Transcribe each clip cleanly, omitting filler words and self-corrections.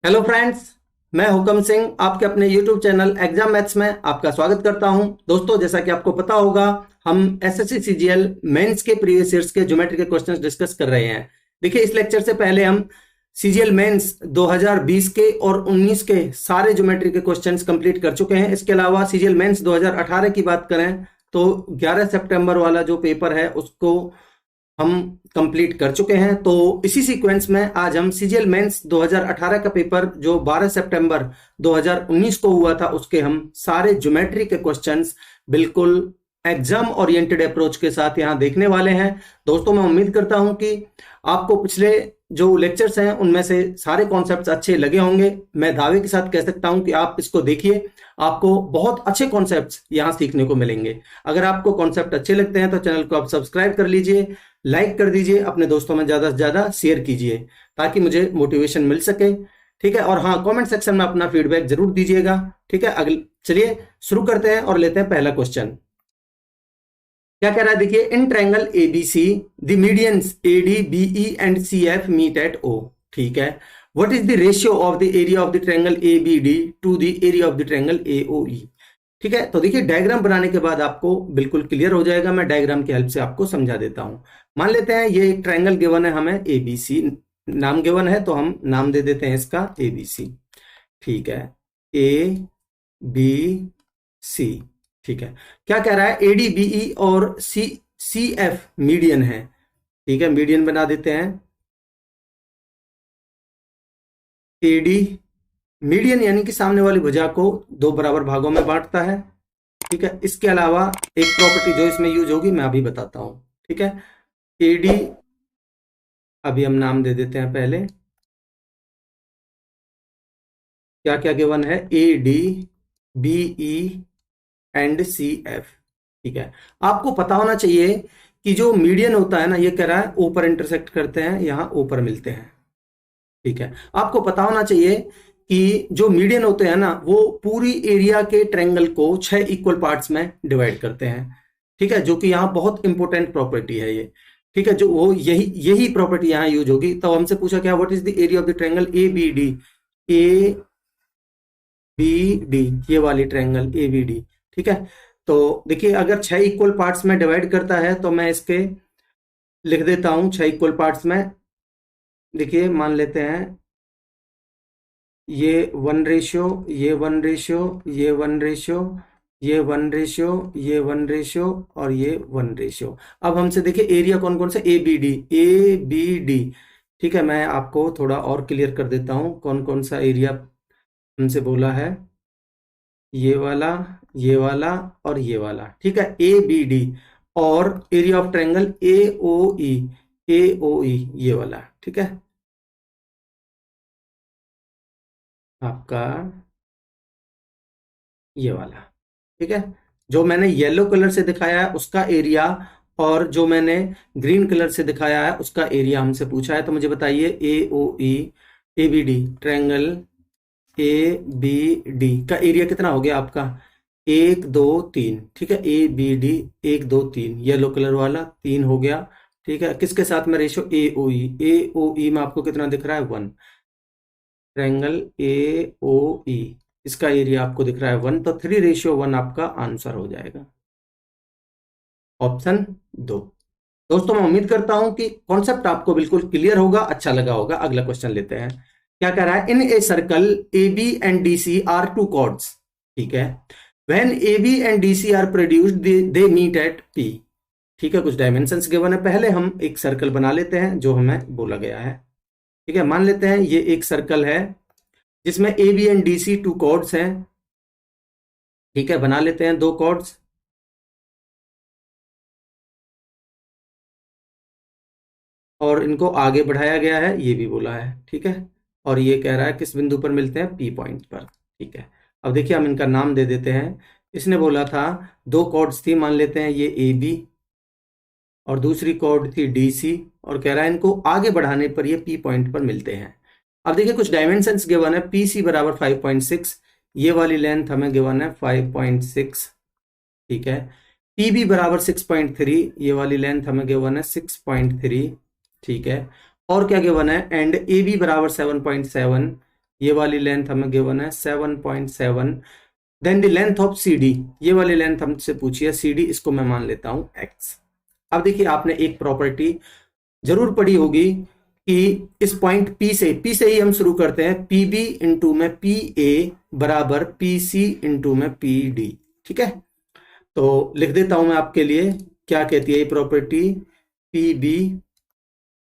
Hello friends. मैं हुकम सिंह आपके अपने यूट्यूब चैनल एग्जाम मैथ्स में आपका स्वागत करता हूं। दोस्तों, जैसा कि आपको पता होगा, हम एसएससी सीजीएल मेंस के प्रीवियस ईयर्स के ज्योमेट्री के क्वेश्चंस डिस्कस कर रहे हैं। देखिए, इस लेक्चर से पहले हम सीजीएल मेंस 2020 के और 19 के सारे ज्योमेट्री के क्वेश्चंस कंप्लीट कर चुके हैं। इसके अलावा सीजीएल मेंस 2018 की बात करें तो 11 सितंबर वाला जो पेपर है उसको हम कंप्लीट कर चुके हैं। तो इसी सीक्वेंस में आज हम सीजीएल मेंस 2018 का पेपर जो 12 सितंबर 2019 को हुआ था उसके हम सारे ज्योमेट्री के क्वेश्चंस बिल्कुल एग्जाम ओरिएंटेड अप्रोच के साथ यहां देखने वाले हैं। दोस्तों, मैं उम्मीद करता हूं कि आपको पिछले जो लेक्चर्स हैं उनमें से सारे कॉन्सेप्ट्स अच्छे लगे होंगे। मैं दावे के साथ कह सकता हूं कि आप इसको देखिए, आपको बहुत अच्छे कॉन्सेप्ट्स यहां सीखने को मिलेंगे। अगर आपको कॉन्सेप्ट अच्छे लगते हैं तो चैनल को आप सब्सक्राइब कर लीजिए, लाइक कर दीजिए, अपने दोस्तों में ज्यादा से ज्यादा शेयर कीजिए ताकि मुझे मोटिवेशन मिल सके। ठीक है, और हाँ, कमेंट सेक्शन में अपना फीडबैक जरूर दीजिएगा। ठीक है, अगले चलिए शुरू करते हैं और लेते हैं पहला क्वेश्चन। क्या कह रहा है, देखिए, in triangle ABC the medians AD BE and CF meet at O. ठीक है, what is the ratio of the area of the triangle ABD to the area of the triangle AOE. ठीक है, तो देखिए, डायग्राम बनाने के बाद आपको बिल्कुल क्लियर हो जाएगा। मैं डायग्राम की हेल्प से आपको समझा देता हूं। मान लेते हैं ये एक ट्रायंगल गिवन है, हमें एबीसी नाम गिवन है, तो हम नाम दे देते हैं इसका एबीसी। ठीक है, ए बी सी। ठीक है, क्या कह रहा है, एडी बीई और सी सी एफ मीडियन है। ठीक है, मीडियन बना देते हैं। एडी मीडियन यानी कि सामने वाली भुजा को दो बराबर भागों में बांटता है। ठीक है, इसके अलावा एक प्रॉपर्टी जो इसमें यूज होगी मैं अभी बताता हूं। ठीक है, एडी अभी हम नाम दे देते हैं पहले। क्या क्या गिवन है, A D BE and C F. ठीक है, आपको पता होना चाहिए कि जो मीडियन होता है ना, ये कह रहा है ऊपर इंटरसेक्ट करते हैं, यहां ऊपर मिलते हैं। ठीक है, आपको पता होना चाहिए कि जो मीडियन होते हैं ना, वो पूरी एरिया के ट्रायंगल को 6 इक्वल पार्ट्स में डिवाइड करते हैं। ठीक है, जो कि यहाँ बहुत इंपॉर्टेंट प्रॉपर्टी है ये। ठीक है, जो वो यही यही प्रॉपर्टी यहाँ यूज होगी। तो हमसे पूछा क्या, what is the area of the triangle A B D. A B D, ये वाली ट्रायंगल ए बी डी। ठीक है, तो देखिए, अगर 6 इक्वल पार्ट्स में डिवाइड करता है तो मैं इसके लिख देता हूं 6 इक्वल पार्ट्स में। देखिए, मान लेते हैं ये 1 रेशियो, ये 1 रेशियो, ये 1 रेशियो, ये 1 रेशियो, ये 1 रेशियो और ये 1 रेशियो। अब हमसे देखिए एरिया कौन कौन सा, A B D, A B D. ठीक है, मैं आपको थोड़ा और क्लियर कर देता हूं कौन कौन सा एरिया हमसे बोला है। ये वाला, ये वाला और ये वाला। ठीक है, ए बी डी और area of triangle A O E, A O ई ये वाला। ठीक है, आपका ये वाला। ठीक है, जो मैंने येलो कलर से दिखाया है उसका एरिया और जो मैंने ग्रीन कलर से दिखाया है उसका एरिया हमसे पूछा है। तो मुझे बताइए, A O E A B D triangle A B D का एरिया कितना हो गया आपका, 1 2 3। ठीक है, A B D 1 2 3, yellow colour वाला 3 हो गया। ठीक है, किसके साथ में रेशियो, ए ओ ई, ए ओ ई में आपको कितना दिख रहा है, 1। ट्रायंगल ए ओ ई, इसका एरिया आपको दिख रहा है 1, तो 3:1 आपका आंसर हो जाएगा, ऑप्शन 2। दोस्तों, मैं उम्मीद करता हूं कि कॉन्सेप्ट आपको बिल्कुल क्लियर होगा, अच्छा लगा होगा। अगला क्वेश्चन लेते हैं। क्या कह रहा है, in a circle A B and D C are two chords. ठीक है, when A B and D C are produced they meet at P. ठीक है, कुछ डायमेंशंस गिवन है। पहले हम एक सर्कल बना लेते हैं जो हमें बोला गया है। ठीक है, मान लेते हैं ये एक सर्कल है जिसमें A B and D C 2 chords हैं। ठीक है, बना लेते हैं 2 कॉर्ड्स और इनको आगे बढ़ाया गया है, ये भी बोला है। ठीक है, और ये कह रहा है किस बिंदु पर मिलते हैं, पी पॉइंट पर। ठीक है, अब देखिए हम इनका नाम दे देते हैं। इसने बोला था 2 कॉर्ड्स थी, मान लेते हैं ये ए बी और दूसरी कॉर्ड थी डी सी, और कह रहा है इनको आगे बढ़ाने पर ये पी पॉइंट पर मिलते हैं। अब देखिए कुछ डायमेंशंस गिवन है, पी सी बराबर 5.6, ये वाली लेंथ हमें गिवन है 5.6। ठीक है, पी बी बराबर 6.3, ये वाली लेंथ हमें गिवन है 6.3। ठीक है, और क्या गिवन है, एंड ए बी बराबर 7.7, ये वाली लेंथ हमें गिवन है 7.7। Then the length of C D, ये वाली लेंथ हमसे पूछी है सी डी, इसको मैं मान लेता हूं x। अब देखिए आपने एक प्रॉपर्टी जरूर पढ़ी होगी कि इस पॉइंट P से ही हम शुरू करते हैं, पी बी इंटू में पी ए बराबर पी सी इंटू में पी डी। ठीक है, तो लिख देता हूं मैं आपके लिए, क्या कहती है ये प्रॉपर्टी, पी बी,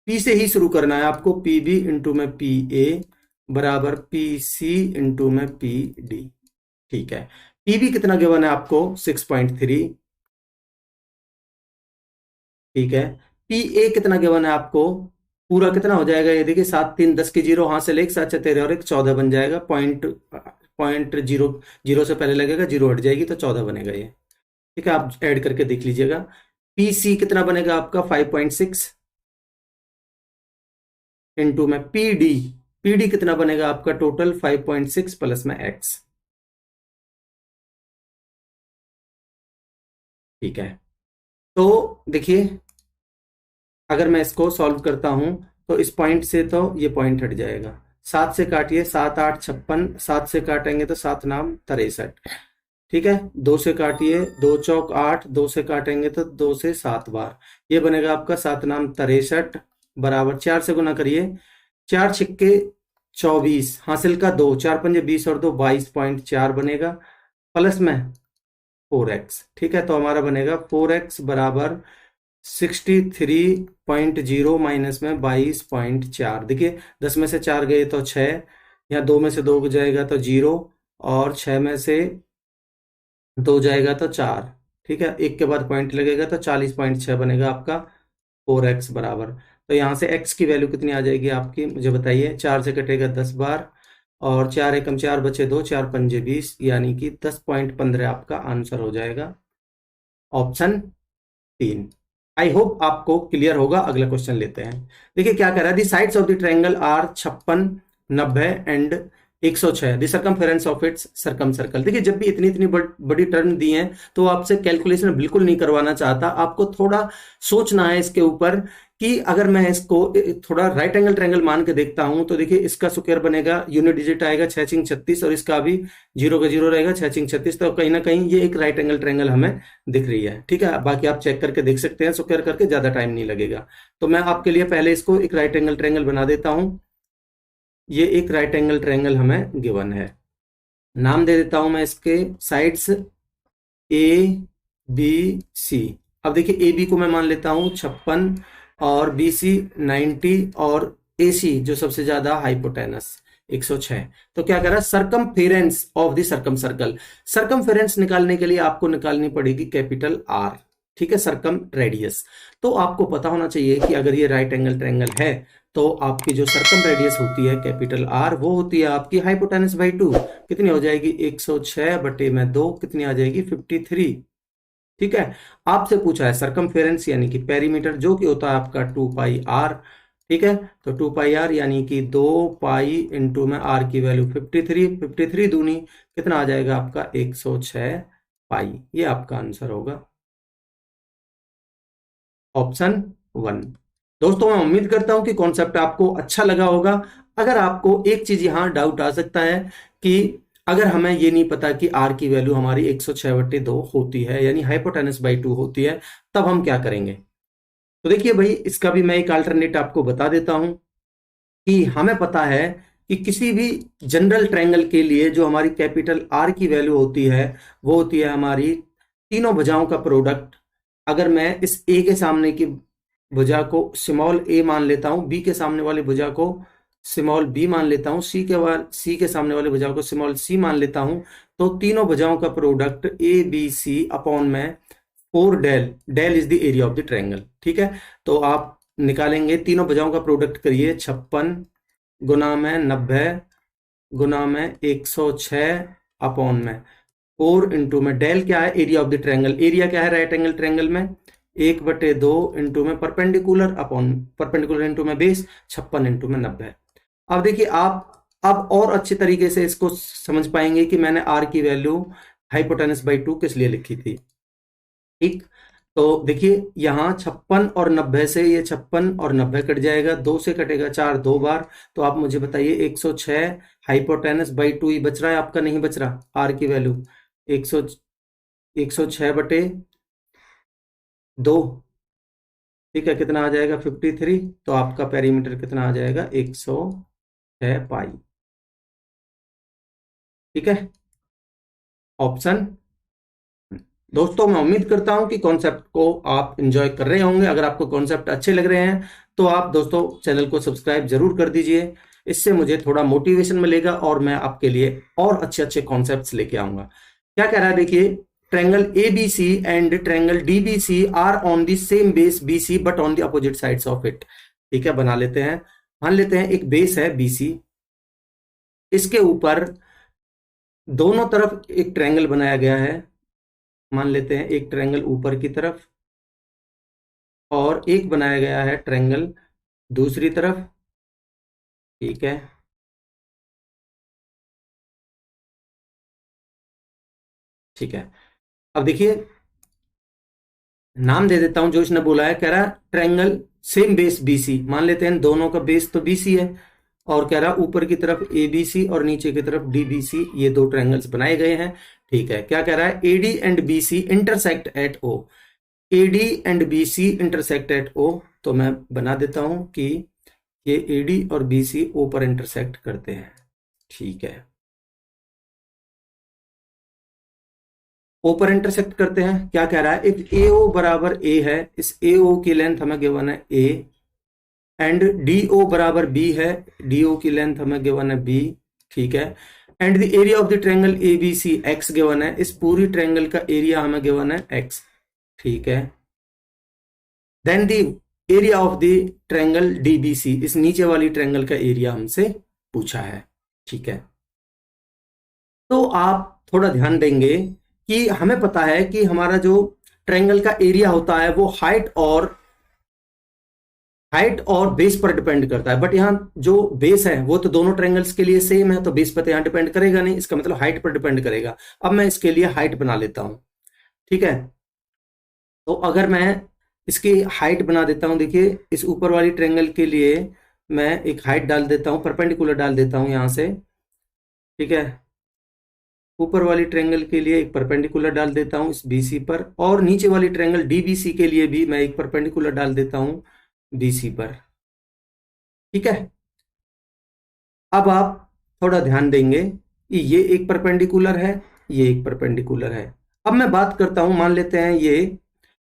पी से ही शुरू करना है आपको, पी बी इंटू में पी ए बराबर पी सी इंटू में पी डी। ठीक है, पी बी कितना गिवन है आपको 6.3। ठीक है, पी ए कितना गिवन है आपको, पूरा कितना हो जाएगा ये देखिए, 7 3 10 की जीरो, हां से लेके 7 6 13 और एक 14 बन जाएगा। पॉइंट जीरो, जीरो से पहले लगेगा, जीरो हट जाएगी तो 14 बनेगा ये। ठीक है, आप ऐड करके देख लीजिएगा। पी सी कितना बनेगा आपका 5.6 इंटू में पी डी, पी डी कितना बनेगा आपका टोटल 5.6 प्लस में एक्स। ठीक है, तो देखिए अगर मैं इसको सॉल्व करता हूं तो इस पॉइंट से तो ये पॉइंट हट जाएगा, 7 से काटिए, 7 8 56, 7 से काटेंगे तो 7 नाम 63। ठीक है, 2 से काटिए, 2 चौक 8, 2 से काटेंगे तो 2 से 7 बार, ये बनेगा आपका 7 नाम 63 बराबर 4 से गुना करिए, 4 छिक्के 24, हासिल का 2, 4 पंजे 20 और 2 22.4 बनेगा, प्लस में 4x। ठीक है, तो हमारा बनेगा 4x बराबर 63.0 माइनस में 22.4। देखिए 10 में से 4 गए तो 6, या 2 में से 2 जाएगा तो 0, और 6 में से 2 जाएगा तो 4। ठीक है, एक के बाद पॉइंट लगेगा तो 40.6 बनेगा आपका 4x बराबर। तो यहाँ से x की वैल्यू कितनी आ जाएगी आपकी, मुझे बताइए। 4 से कटेगा 10 बार, और 4 एकम 4 बचे 2, 4 पंजे 20, यानी कि 10.15 आपका आंसर हो जाएगा, ऑप्शन 3। आई होप आपको क्लियर होगा। अगला क्वेश्चन लेते हैं। देखिए क्या कह रहा है, the sides of the triangle are 56, 90 and 106, the circumference of its circum circle. देखिए जब भी इतनी इतनी बड़ी टर्म दी हैं तो आपसे कैलकुलेशन बिल्कुल नहीं करवाना चाहता, आपको थोड़ा सोचना है इसके ऊपर कि अगर मैं इसको थोड़ा राइट एंगल ट्रायंगल मान के देखता हूं तो देखिए इसका स्क्वायर बनेगा, यूनिट डिजिट आएगा 6 6 36, और इसका भी 0 का 0 रहेगा, 6 6 36, तो कहीं ना कहीं ये एक राइट एंगल ट्रायंगल हमें दिख रही है। ठीक है, बाकी आप चेक करके देख सकते हैं, स्क्वायर करके, ज्यादा टाइम नहीं लगेगा। तो मैं आपके लिए पहले इसको एक राइट एंगल ट्रायंगल बना देता हूं। ये एक राइट एंगल ट्रायंगल हमें गिवन है, नाम दे देता हूं मैं इसके साइड्स ए बी सी। अब देखिए ए बी को मैं मान लेता हूं 56, और बी सी 90, और ए सी जो सबसे ज्यादा हाइपोटेनस 106। तो क्या कह रहा है, circumference of the circum circle. Circumference निकालने के लिए आपको निकालनी पड़ेगी कैपिटल आर। ठीक है, सर्कम रेडियस। तो आपको पता होना चाहिए कि अगर ये राइट एंगल ट्रायंगल है तो आपकी जो सर्कम रेडियस होती है कैपिटल आर, वो होती है आपकी हाइपोटेनस बाई 2। कितनी हो जाएगी, 106 बटे में 2, कितनी आ जाएगी 53। ठीक है, आपसे पूछा है सरकमफेरेंस यानी कि पेरीमीटर, जो कि होता है आपका 2 पाई आर। ठीक है, तो 2 पाई आर यानी कि 2 पाई इंटू में आर की वैल्यू 53, 53 दूनी कितना आ जाएगा आपका 106 पाई। ये आपका आंसर होगा, ऑप्शन 1। दोस्तों मैं उम्मीद करता हूं कि कॉन्सेप्ट आपको अच्छा लगा होगा। अगर आपको एक चीज यहां डाउट आ सकता है कि अगर हमें ये नहीं पता कि आर की वैल्यू हमारी 106/2 होती है, यानी हाइपोटेनस बाई 2 होती है, तब हम क्या करेंगे। तो देखिए भाई, इसका भी मैं एक अल्टरनेट आपको बता देता हूं कि हमें पता है कि किसी भी जनरल ट्रायंगल के लिए जो हमारी कैपिटल आर की वैल्यू होती है वो होती है हमारी तीनों भुजाओं का प्रोडक्ट। अगर मैं इस ए के सामने की भुजा को स्मॉल ए मान लेता हूं, बी के सामने वाली भुजा को स्मॉल बी मान लेता हूं, सी के सामने वाली भुजा को स्मॉल सी मान लेता हूं, तो तीनों भुजाओं का product A B C upon में 4 del, del is the area of the triangle. ठीक है, तो आप निकालेंगे, तीनों भुजाओं का प्रोडक्ट करिए, 56 गुना में 90 गुना में 106 अपॉन में 4 इंटू में डेल क्या है, area of the triangle. Area क्या है राइट एंगल ट्रायंगल में, 1/2 इंटू में परपेंडिकुलर अपॉन परपेंडिकुलर इंटू में बेस, 56 इंटू में 90। अब देखिए आप अब और अच्छे तरीके से इसको समझ पाएंगे कि मैंने आर की वैल्यू हाइपोटेनस बाई 2 किस लिए लिखी थी। ठीक, तो देखिए यहाँ 56 और 90 से ये 56 और 90 कट जाएगा, 2 से कटेगा 4 दो बार। तो आप मुझे बताइए 106 हाइपोटेनस बाई 2 ही बच रहा है आपका, नहीं बच रहा? आर की वैल्यू 106 बटे 2, ठीक है, कितना आ जाएगा 53। तो आपका पेरीमीटर कितना आ जाएगा 106 पाई, ठीक है, ऑप्शन। दोस्तों मैं उम्मीद करता हूं कि कॉन्सेप्ट को आप एंजॉय कर रहे होंगे। अगर आपको कॉन्सेप्ट अच्छे लग रहे हैं तो आप दोस्तों चैनल को सब्सक्राइब जरूर कर दीजिए, इससे मुझे थोड़ा मोटिवेशन मिलेगा और मैं आपके लिए और अच्छे अच्छे कॉन्सेप्ट्स लेके आऊंगा। क्या कह रहा है देखिए, triangle ABC and triangle DBC are on the same base BC but on the opposite sides of it. ठीक है, बना लेते हैं। मान लेते हैं एक बेस है BC, इसके ऊपर दोनों तरफ एक ट्रायंगल बनाया गया है। मान लेते हैं एक ट्रायंगल ऊपर की तरफ और एक बनाया गया है ट्रायंगल दूसरी तरफ, ठीक है। ठीक है, अब देखिए नाम दे देता हूं जो इसने बोला है। कह रहा है ट्रायंगल सेम बेस BC, मान लेते हैं दोनों का बेस तो BC है, और कह रहा ऊपर की तरफ ABC और नीचे की तरफ DBC, ये दो ट्रायंगल्स बनाए गए हैं। ठीक है, क्या कह रहा है, AD and BC intersect at O। AD and BC intersect at O, तो मैं बना देता हूं कि ये AD और BC O पर इंटरसेक्ट करते हैं। ठीक है, O पर इंटरसेक्ट करते हैं। क्या कह रहा है, इफ AO बराबर A है, इस AO की लेंथ हमें गिवन है A, एंड DO बराबर B है, DO की लेंथ हमें गिवन है B, ठीक है। And the area of the triangle ABC X given है, इस पूरी ट्रायंगल का एरिया हमें गिवन है X, ठीक है। Then the area of the triangle DBC, इस नीचे वाली ट्रायंगल का एरिया हमसे पूछा है, ठीक है। तो आप थोड़ा ध्यान देंगे कि हमें पता है कि हमारा जो ट्रायंगल का एरिया होता है वो हाइट और बेस पर डिपेंड करता है, बट यहाँ जो बेस है वो तो दोनों ट्रायंगल्स के लिए सेम है, तो बेस पर तो यहाँ डिपेंड करेगा नहीं, इसका मतलब हाइट पर डिपेंड करेगा। अब मैं इसके लिए हाइट बना लेता हूं, ठीक है। तो अगर मैं इसकी हाइट बना देता हूं, देखिए इस ऊपर वाली ट्रायंगल के लिए मैं एक हाइट डाल देता हूं, परपेंडिकुलर डाल देता हूं यहां से, ठीक है। ऊपर वाली ट्रायंगल के लिए एक परपेंडिकुलर डाल देता हूं इस BC पर, और नीचे वाली ट्रायंगल DBC के लिए भी मैं एक परपेंडिकुलर डाल देता हूं BC पर, ठीक है। अब आप थोड़ा ध्यान देंगे कि ये एक परपेंडिकुलर है, ये एक परपेंडिकुलर है। अब मैं बात करता हूं, मान लेते हैं ये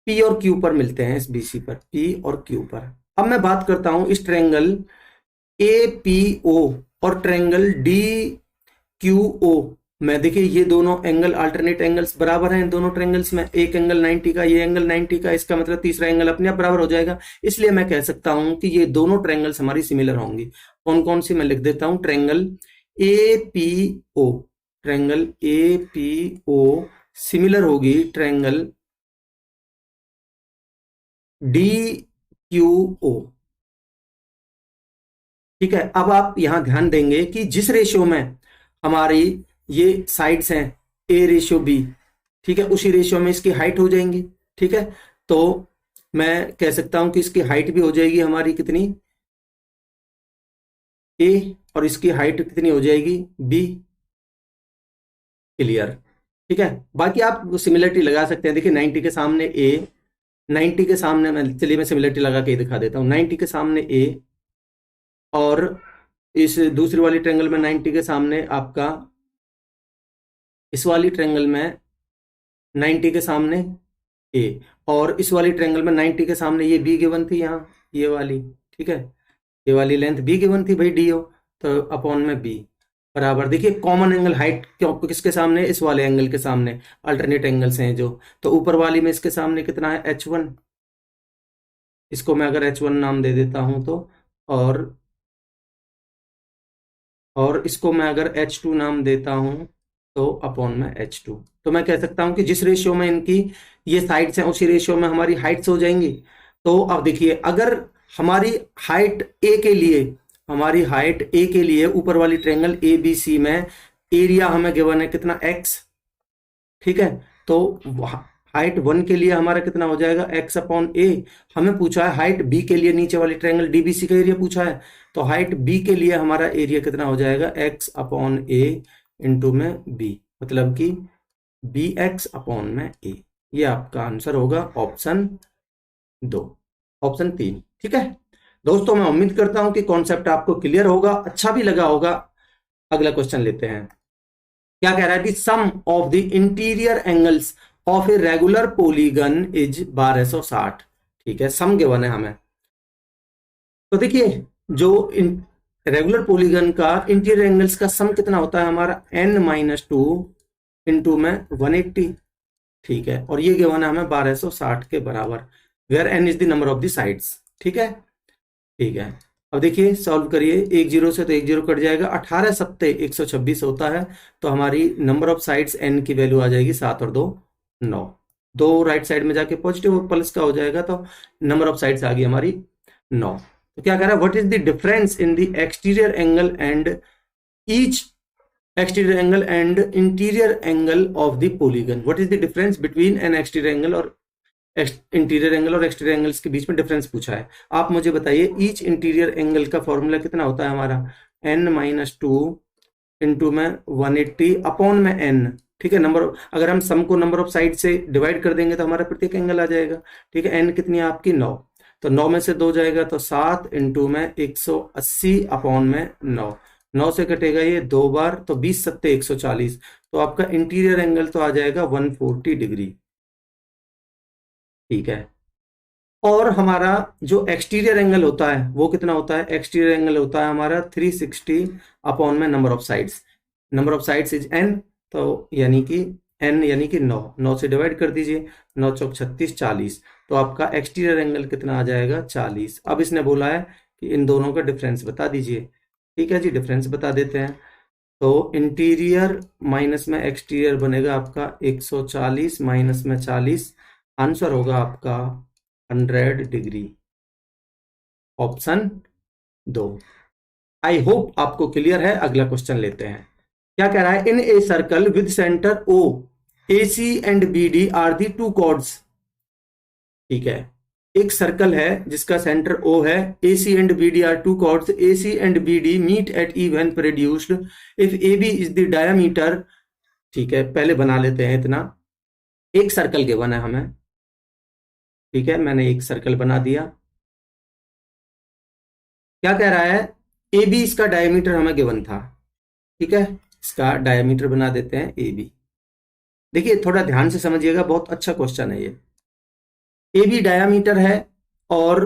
P और Q पर मिलते हैं, इस BC पर P और Q पर। अब मैं बात करता हूं इस ट्रायंगल APO और ट्रायंगल DQO में। देखिए ये दोनों एंगल अल्टरनेट एंगल्स बराबर हैं इन दोनों ट्रायंगल्स में, एक एंगल 90 का, ये एंगल 90 का, इसका मतलब तीसरा एंगल अपने आप बराबर हो जाएगा। इसलिए मैं कह सकता हूं कि ये दोनों ट्रायंगल्स हमारी सिमिलर होंगी। कौन कौन सी, मैं लिख देता हूं। Triangle APO, triangle APO similar होगी ट्रायंगल DQO, ठीक है। अब आप यहां ध्यान देंगे कि जिस रेशियो में हमारी ये साइड्स हैं A/B, ठीक है, उसी रेशियो में इसकी हाइट हो जाएंगी, ठीक है। तो मैं कह सकता हूं कि इसकी हाइट भी हो जाएगी हमारी कितनी, A, और इसकी हाइट कितनी हो जाएगी B। क्लियर, ठीक है। बाकी आप सिमिलरिटी लगा सकते हैं। देखिए 90 के सामने A, 90 के सामने, चलिए मैं सिमिलरिटी लगा के दिखा देता हूं। 90 के सामने A, और इस दूसरी वाली ट्रायंगल में 90 के सामने आपका, इस वाली ट्रायंगल में 90 के सामने A, और इस वाली ट्रायंगल में 90 के सामने ये B गिवन थी यहाँ, ये वाली, ठीक है, ये वाली लेंथ B गिवन थी भाई DO, तो अपॉन में B बराबर। देखिए कॉमन एंगल हाइट क्यों किसके सामने, इस वाले एंगल के सामने, अल्टरनेट एंगल्स हैं जो, तो ऊपर वाली में इसके सामने कितना है H1, इसको मैं अगर H1 नाम दे देता हूं तो, और इसको मैं अगर H2 नाम देता हूं तो अपॉन में H2। तो मैं कह सकता हूं कि जिस रेशियो में इनकी ये साइड्स हैं उसी रेशियो में हमारी हाइट्स हो जाएंगी। तो अब देखिए अगर हमारी हाइट A के लिए ऊपर वाली ट्रायंगल ABC में एरिया हमें गिवन है कितना X, ठीक है। तो हाइट 1 के लिए हमारा कितना हो जाएगा, x अपॉन ए। हमें पूछा है हाइट b के लिए, नीचे वाले ट्रायंगल डीबीसी का एरिया पूछा है, तो हाइट b के लिए हमारा एरिया कितना हो जाएगा, x अपॉन ए इंटू में b, मतलब कि bx अपॉन में a। ये आपका आंसर होगा ऑप्शन 2, ऑप्शन 3। ठीक है दोस्तों, मैं उम्मीद करता हूं कि कॉन्सेप्ट आपको क्लियर होगा, अच्छा भी लगा होगा। अगला क्वेश्चन लेते हैं। क्या कह रहा है, sum of the interior angles of a regular polygon is 1260। ठीक है, सम गिवन है हमें। तो देखिए, जो रेगुलर पॉलीगन का इंटीरियर एंगल्स का सम कितना होता है हमारा, n-2 इंटू में 180। ठीक है, और ये गिवन है हमें 1260 के बराबर, where n is the number of the sides. ठीक है, ठीक है। अब देखिए सॉल्व करिए, 1 0 से तो 1 0 कट जाएगा, 18 सत्ते 126 होता है, तो हमारी नंबर ऑफ साइड्स n की वैल्यू आ जाएगी 7 और 2 9। दो राइट साइड में जाके पॉजिटिव और प्लस का हो जाएगा, तो नंबर ऑफ साइड्स आ गई हमारी 9। तो क्या कह रहा है, what is the difference in the exterior angle and each exterior angle and interior angle of the polygon. What is the difference between N exterior angle और इंटीरियर एंगल और exterior angles के बीच में डिफरेंस पूछा है। आप मुझे बताइए, each interior angle का फॉर्मूला कितना होता है हमारा, n-2 इंटू में 180 अपॉन में n। ठीक है, नंबर, अगर हम सम को नंबर ऑफ साइड से डिवाइड कर देंगे तो हमारा प्रत्येक एंगल आ जाएगा। ठीक है, n कितनी है आपकी 9, तो 9 में से 2 जाएगा तो 7 इंटू में 180 अपॉन में 9। 9 से कटेगा ये 2 बार, तो 20 सत्ते 140, तो आपका इंटीरियर एंगल तो आ जाएगा 140 डिग्री। ठीक है, और हमारा जो एक्सटीरियर एंगल होता है वो कितना होता है, एक्सटीरियर एंगल होता है हमारा 360 अपॉन में number of sides. Number of sides is n, तो यानी कि n यानी कि 9, 9 से डिवाइड कर दीजिए, 9 चौक 36 40, तो आपका एक्सटीरियर एंगल कितना आ जाएगा 40। अब इसने बोला है कि इन दोनों का डिफरेंस बता दीजिए। ठीक है जी, डिफरेंस बता देते हैं। तो इंटीरियर माइनस में एक्सटीरियर बनेगा आपका 140 माइनस में 40, आंसर होगा आपका 100 डिग्री, ऑप्शन 2। आई होप आपको क्लियर है। अगला क्वेश्चन लेते हैं। क्या कह रहा है, in a circle with centre O AC and BD are the two chords. ठीक है, एक सर्कल है जिसका सेंटर O है, AC and BD are two chords, AC and BD meet at E when produced if AB is the diameter. ठीक है, पहले बना लेते हैं इतना। एक सर्कल गिवन है हमें, ठीक है, मैंने एक सर्कल बना दिया। क्या कह रहा है, AB इसका डायमीटर हमें गिवन था। ठीक है, इसका डायमीटर बना देते हैं AB। देखिए थोड़ा ध्यान से समझिएगा, बहुत अच्छा क्वेश्चन है ये। AB डायमीटर है और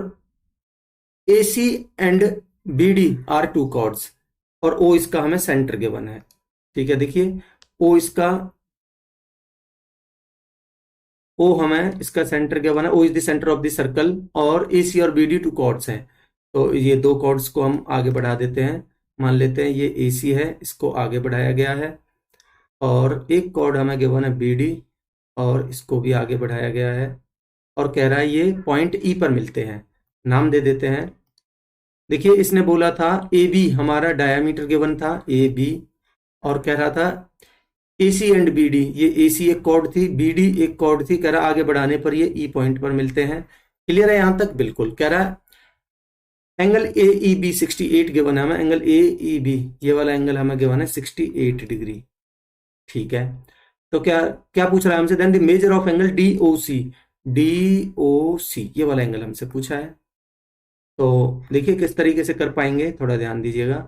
AC and BD are two chords, और O इसका हमें सेंटर गिवन है। ठीक है, देखिए O इसका, O हमें इसका सेंटर गिवन है, O is the centre of the circle, और AC और BD टू कॉर्ड्स हैं। तो ये दो कॉर्ड्स को हम आगे बढ़ा देते हैं। मान लेते हैं ये AC है, इसको आगे बढ़ाया गया है, और एक कॉर्ड हमें गिवन है BD, और इसको भी आगे बढ़ाया गया है, और कह रहा है ये पॉइंट E पर मिलते हैं। नाम दे देते हैं। देखिए इसने बोला था AB हमारा डायमीटर गिवन था AB, और कह रहा था AC एंड BD, ये AC एक कॉर्ड थी, BD एक कॉर्ड थी, कह रहा आगे बढ़ाने पर ये E पॉइंट पर मिलते हैं। क्लियर है यहां तक? बिल्कुल। कह रहा है एंगल AEB 68 गिवन है हमें, एंगल AEB ये वाला एंगल हमें गिवन है 68 डिग्री। ठीक है, तो क्या क्या पूछ रहा है हमसे, then the measure of angle DOC, DOC ये वाला एंगल हमसे पूछा है। तो देखिए किस तरीके से कर पाएंगे, थोड़ा ध्यान दीजिएगा।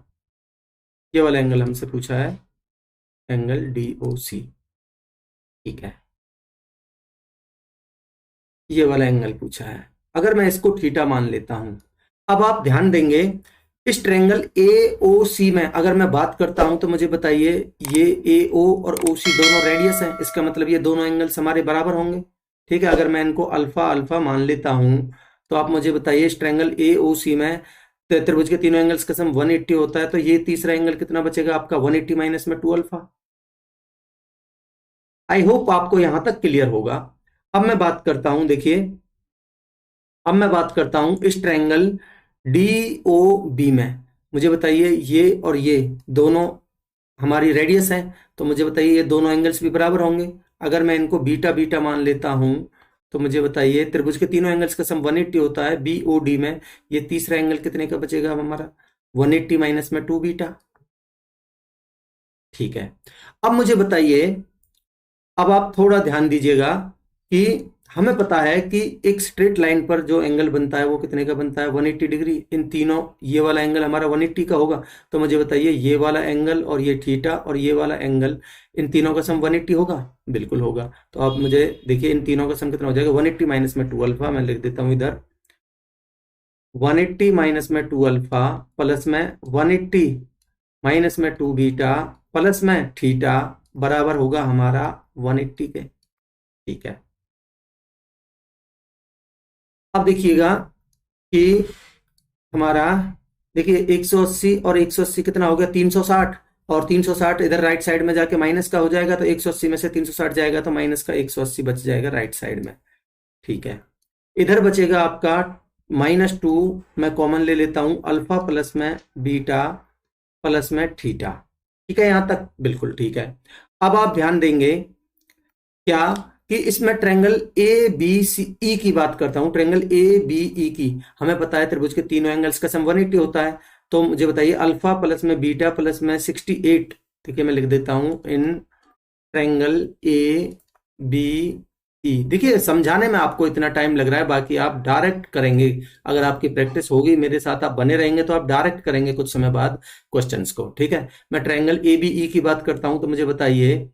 ये वाला एंगल हमसे पूछा है, एंगल DOC। ठीक है, ये वाला एंगल पूछा है। अगर मैं इसको थीटा मान लेता हूं, अब आप ध्यान देंगे इस ट्रायंगल AOC में अगर मैं बात करता हूं तो मुझे बताइए, ये AO और OC दोनों रेडियस हैं, इसका मतलब ये दोनों एंगल्स हमारे बराबर होंगे। ठीक है, अगर मैं इनको अल्फा अल्फा मान लेता हूं तो आप मुझे बताइए इस ट्रायंगल AOC में त्रिभुज के तीनों एंगल्स का सम 180 होता है, तो ये तीसरा एंगल कितना बचेगा आपका, 180 माइनस में 2 अल्फा। आई होप आपको यहां तक क्लियर होगा। अब मैं बात करता हूं, देखिए अब मैं बात करता हूं इस ट्रायंगल DOB में, मुझे बताइए ये और ये दोनों हमारी रेडियस है, तो मुझे बताइए ये दोनों एंगल्स भी बराबर होंगे। अगर मैं इनको बीटा बीटा मान लेता हूं तो मुझे बताइए, त्रिभुज के तीनों एंगल्स का सम 180 होता है BOD में, ये तीसरा एंगल कितने का बचेगा हमारा? 180 माइनस में 2 बीटा। ठीक है, अब मुझे बताइए, अब आप थोड़ा ध्यान दीजिएगा कि हमें पता है कि एक स्ट्रेट लाइन पर जो एंगल बनता है वो कितने का बनता है? 180 डिग्री। इन तीनों, ये वाला एंगल हमारा 180 का होगा, तो मुझे बताइए ये वाला एंगल और ये थीटा और ये वाला एंगल, इन तीनों का सम 180 होगा? बिल्कुल होगा। तो आप मुझे देखिए इन तीनों का सम कितना हो जाएगा? 180 माइनस में 2 अल्फा, मैं लिख देता हूं इधर, 180 माइनस में 2 अल्फा प्लस में 180 माइनस में 2 बीटा प्लस में थीटा बराबर होगा हमारा 180 के। ठीक है, अब देखिएगा कि हमारा, देखिए 180 और 180 कितना हो गया? 360, और 360 इधर राइट साइड में जाके माइनस का हो जाएगा, तो 180 में से 360 जाएगा तो माइनस का 180 बच जाएगा राइट साइड में। ठीक है, इधर बचेगा आपका -2, मैं कॉमन ले लेता हूं, अल्फा प्लस में बीटा प्लस में थीटा। ठीक है, यहां तक बिल्कुल ठीक है। अब आप ध्यान देंगे क्या कि इसमें ट्रायंगल ए बी सी ई की बात करता हूं, ट्रायंगल ए बी ई की, हमें पता है त्रिभुज के तीनों एंगल्स का सम 180 होता है। तो मुझे बताइए अल्फा प्लस में बीटा प्लस में 68, ठीक है, मैं लिख देता हूं इन ट्रायंगल ए बी ई। देखिए समझाने में आपको इतना टाइम लग रहा है, बाकी आप डायरेक्ट करेंगे, अगर आपकी प्रैक्टिस होगी, मेरे साथ आप बने रहेंगे तो आप डायरेक्ट करेंगे कुछ समय बाद क्वेश्चंस को। ठीक है, मैं ट्रायंगल ए बी ई की बात करता हूं, तो मुझे बताइए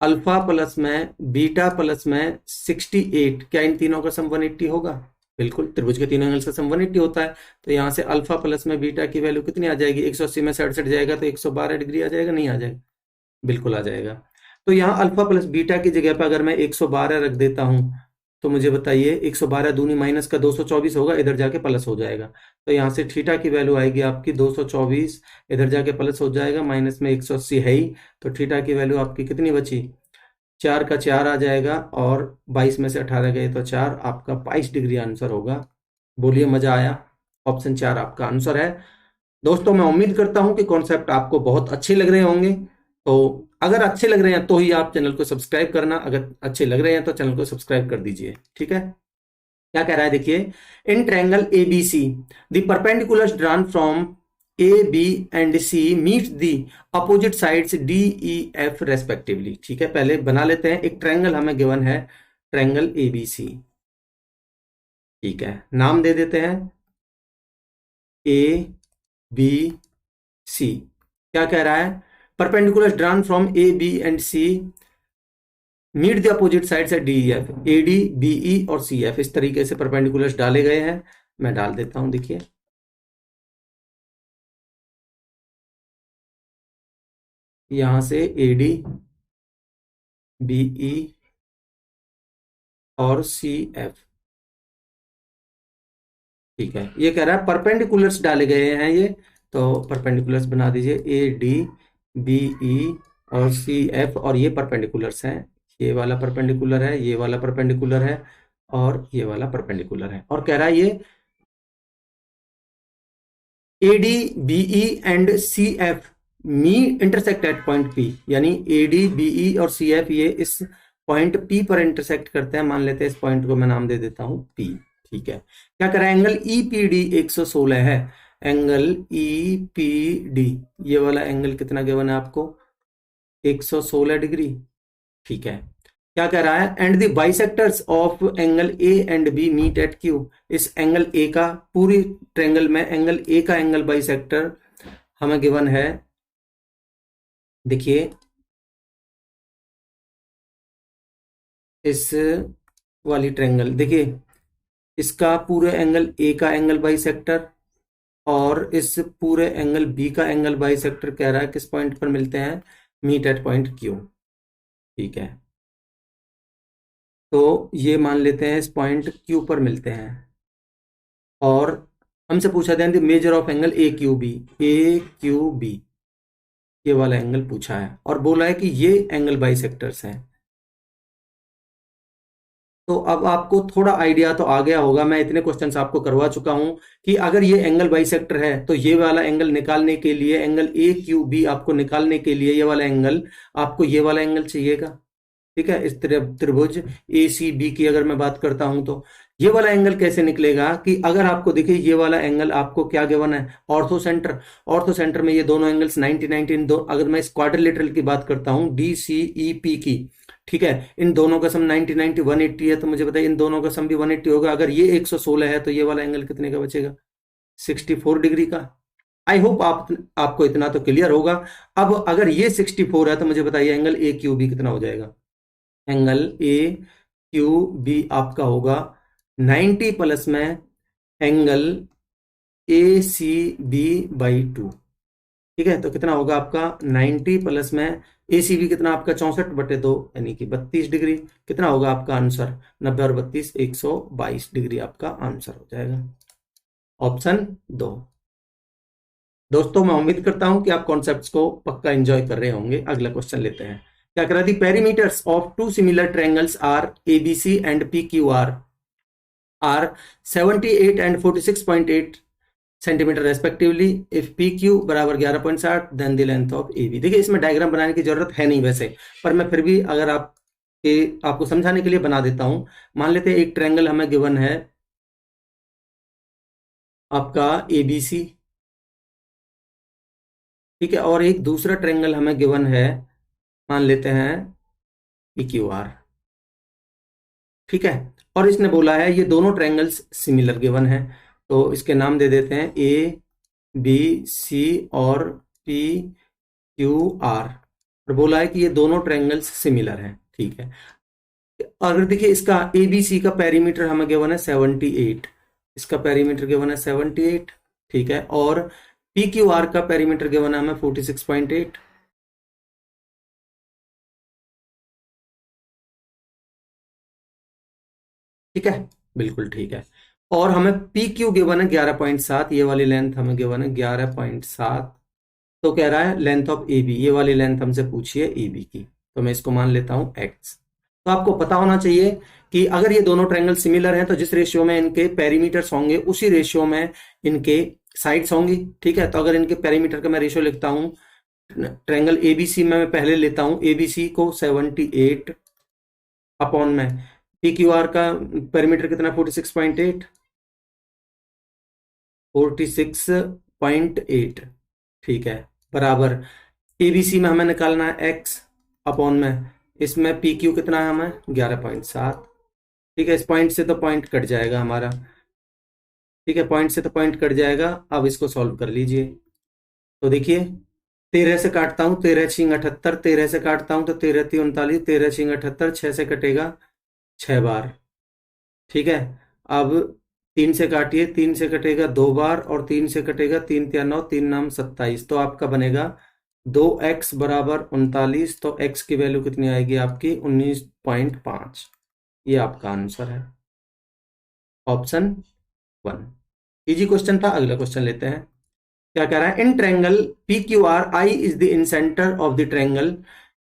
अल्फा प्लस में बीटा प्लस में 68, क्या इन तीनों का सम 180 होगा? बिल्कुल, त्रिभुज के तीनों एंगल्स का सम 180 होता है। तो यहां से अल्फा प्लस में बीटा की वैल्यू कितनी आ जाएगी? 180 में 67 जाएगा तो 112 डिग्री आ जाएगा, नहीं आ जाएगा? बिल्कुल आ जाएगा। तो यहाँ अल्फा प्लस बीटा की जगह पर अगर मैं 112 रख देता हूं, तो मुझे बताइए 112 दूनी माइनस का 224 होगा, इधर जाके प्लस हो जाएगा। तो यहाँ से थीटा की वैल्यू आएगी आपकी 224, इधर जाके प्लस हो जाएगा, माइनस में 180 है ही, तो थीटा की वैल्यू आपकी कितनी बची? 4 का 4 आ जाएगा, और 22 में से 18 गए तो 4, आपका 22 डिग्री आंसर होगा। बोलिए मजा आया? ऑप्शन 4 आपका आंसर है। दोस्तों मैं उम्मीद करता हूं कि कॉन्सेप्ट आपको बहुत अच्छे लग रहे होंगे। तो अगर अच्छे लग रहे हैं तो ही आप चैनल को सब्सक्राइब करना, अगर अच्छे लग रहे हैं तो चैनल को सब्सक्राइब कर दीजिए। ठीक है, क्या कह रहा है देखिए, in triangle ABC the perpendiculars drawn from A, B and C meet the opposite sides D, E, F respectively. ठीक है, पहले बना लेते हैं, एक ट्रायंगल हमें गिवन है, ट्रायंगल ABC। ठीक है, नाम दे देते हैं A, B, C। क्या कह रहा है? Perpendicular drawn from A, B and C meet the opposite sides at DEF, AD, BE और CF, इस तरीके से परपेंडिकुलर्स डाले गए हैं। मैं डाल देता हूं, देखिए यहां से AD, BE और CF। ठीक है, ये कह रहा है परपेंडिकुलर्स डाले गए हैं ये, तो परपेंडिकुलर्स बना दीजिए AD, BE और CF, और ये परपेंडिकुलर्स हैं, ये वाला परपेंडिकुलर है, ये वाला परपेंडिकुलर है और ये वाला परपेंडिकुलर है। और कह रहा है ये AD, BE and CF me intersect at point P, यानी AD, BE और CF ये इस पॉइंट P पर इंटरसेक्ट करते हैं। मान लेते हैं इस पॉइंट को मैं नाम दे देता हूं P। ठीक है, क्या कह रहा है? एंगल EPD 116 है, एंगल EPD, ये वाला एंगल कितना गिवन है आपको? 116 डिग्री। ठीक है, क्या कह रहा है? And the bisectors of angle A and B meet at Q, इस एंगल A का, पूरी ट्रायंगल में एंगल A का एंगल बाइसेक्टर हमें गिवन है। देखिए इस वाली ट्रायंगल, देखिए इसका पूरे एंगल A का एंगल बाइसेक्टर और इस पूरे एंगल B का एंगल बाइसेक्टर कह रहा है किस पॉइंट पर मिलते हैं? Meet at point Q। ठीक है, तो ये मान लेते हैं इस पॉइंट Q पर मिलते हैं, और हमसे पूछा था मेजर ऑफ एंगल AQB, ये वाला एंगल पूछा है और बोला है कि ये एंगल बाइसेक्टर्स हैं। तो अब आपको थोड़ा आइडिया तो आ गया होगा, मैं इतने क्वेश्चंस आपको करवा चुका हूं कि अगर ये एंगल बाइसेक्टर है तो ये वाला एंगल निकालने के लिए, एंगल AQB आपको निकालने के लिए ये वाला एंगल, आपको ये वाला एंगल चाहिएगा। ठीक है, इस त्रिभुज ए सी बी की अगर मैं बात करता हूं तो ये वाला एंगल कैसे निकलेगा कि अगर आपको देखिए ये वाला एंगल आपको क्या गिवन है, ऑर्थो सेंटर। ऑर्थो सेंटर में ये दोनों एंगल्स 90 90 इन दो, अगर मैं इस क्वाड्रिलेटरल की बात करता हूं डी सी ई पी की, ठीक है, इन दोनों का सम 90 90 180 है, तो मुझे बताइए इन दोनों का सम भी 180 होगा। अगर ये 116 है तो ये वाला एंगल कितने का बचेगा, 64 डिग्री का। आई होप आपको इतना तो क्लियर होगा। अब अगर ये 64 है तो मुझे बताइए एंगल ए क्यू बी कितना हो जाएगा। एंगल ए क्यू बी आपका होगा 90 प्लस में angle A C B by 2। ठीक है, तो कितना होगा आपका 90 प्लस में ए सी बी कितना आपका 64/2 यानी कि 32 डिग्री। कितना होगा आपका आंसर, 90 और 32 122 डिग्री आपका आंसर हो जाएगा, ऑप्शन 2। दोस्तों मैं उम्मीद करता हूं कि आप कॉन्सेप्ट्स को पक्का एंजॉय कर रहे होंगे। अगला क्वेश्चन लेते हैं। क्या करा the perimeters of two similar triangles are ABC and P Q R 78 and 46.8 centimetre respectively. If P Q बराबर 11.60 then the length of A B. देखिए इसमें डायग्राम बनाने की जरूरत है नहीं वैसे, पर मैं फिर भी अगर आपको समझाने के लिए बना देता हूं। मान लेते हैं एक ट्रायंगल हमें गिवन है आपका एबीसी, ठीक है, और एक दूसरा ट्रायंगल हमें गिवन है, मान लेते हैं पी क्यू आर, ठीक है, और इसने बोला है ये दोनों ट्रायंगल्स सिमिलर गिवन है, तो इसके नाम दे देते हैं ए बी सी और पी क्यू आर, और बोला है कि ये दोनों ट्रायंगल्स सिमिलर हैं, ठीक है। अगर देखिए इसका ए बी सी का पेरीमीटर हमें गिवन है 78, इसका पेरीमीटर गिवन है 78, ठीक है, और पी क्यू आर का पेरीमीटर गिवन है हमें 46.8। ठीक है, बिल्कुल ठीक है। और हमें पी क्यू गिवन है 11.7, ये वाली लेंथ हमें गिवन है 11.7, तो कह रहा है लेंथ ऑफ ए बी, ये वाली लेंथ हमसे पूछी है ए बी की, तो मैं इसको मान लेता हूं एक्स। तो आपको पता होना चाहिए कि अगर ये दोनों ट्रायंगल सिमिलर हैं तो जिस रेशियो में इनके पेरीमीटर्स होंगे उसी रेशियो में इनके साइड्स होंगी, ठीक है। तो अगर इनके पेरीमीटर का मैं रेशियो लिखता हूं, ट्रायंगल एबीसी में मैं पहले लेता हूं एबीसी को 78 अपॉन में पी क्यू आर का पेरीमीटर कितना 46.8, 46.8, ठीक है, बराबर एबीसी में हमें निकालना है एक्स अपॉन में इसमें पी क्यू कितना है हमें 11.7, ठीक है। इस पॉइंट से तो पॉइंट कट जाएगा हमारा, ठीक है, पॉइंट से तो पॉइंट कट जाएगा। अब इसको सॉल्व कर लीजिए, तो देखिए 13 से काटता हूं 13 छिंग 78, 13 से काटता हूं तो 13 × 39, 13 छिंग 78, 6 से कटेगा 6 बार, ठीक है। अब 3 से काटिए, 3 से कटेगा 2 बार और 3 से कटेगा 3 × 9, 3 9 27, तो आपका बनेगा 2x बराबर 39, तो x की वैल्यू कितनी आएगी आपकी 19.5, ये आपका आंसर है, ऑप्शन 1। इजी क्वेश्चन था। अगला क्वेश्चन लेते हैं। क्या कह रहा है, in triangle P Q R I is the incentre of the triangle,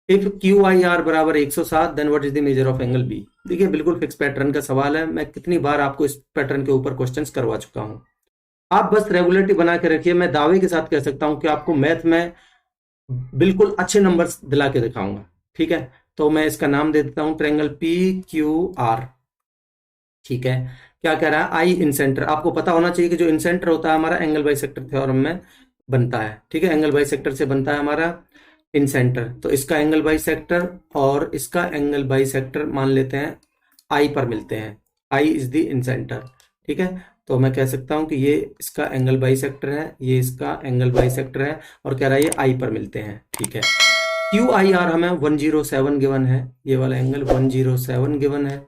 if Q I R बराबर 107 then what is the measure of angle B. देखिए बिल्कुल फिक्स पैटर्न का सवाल है, मैं कितनी बार आपको इस पैटर्न के ऊपर क्वेश्चंस करवा चुका हूं। आप बस रेगुलरिटी बना के रखिए, मैं दावे के साथ कह सकता हूं कि आपको मैथ में बिल्कुल अच्छे नंबर्स दिला के दिखाऊंगा, ठीक है। तो मैं इसका नाम दे देता हूं ट्रायंगल पी क्यू आर, ठीक है। क्या कह रहा है, आई इन सेंटर। आपको पता होना चाहिए कि जो इन सेंटर होता है हमारा एंगल बाइसेक्टर थ्योरम में बनता है, ठीक है, एंगल बाइसेक्टर से बनता है हमारा इन सेंटर। तो इसका एंगल बाइसेक्टर और इसका एंगल बाइसेक्टर मान लेते हैं आई पर मिलते हैं, आई इज द इन सेंटर, ठीक है। तो मैं कह सकता हूं कि ये इसका एंगल बाइसेक्टर है, ये इसका एंगल बाइसेक्टर है, और कह रहा है ये आई पर मिलते हैं, ठीक है। क्यू आई आर हमें 107 गिवन है, ये वाला एंगल 107 गिवन है,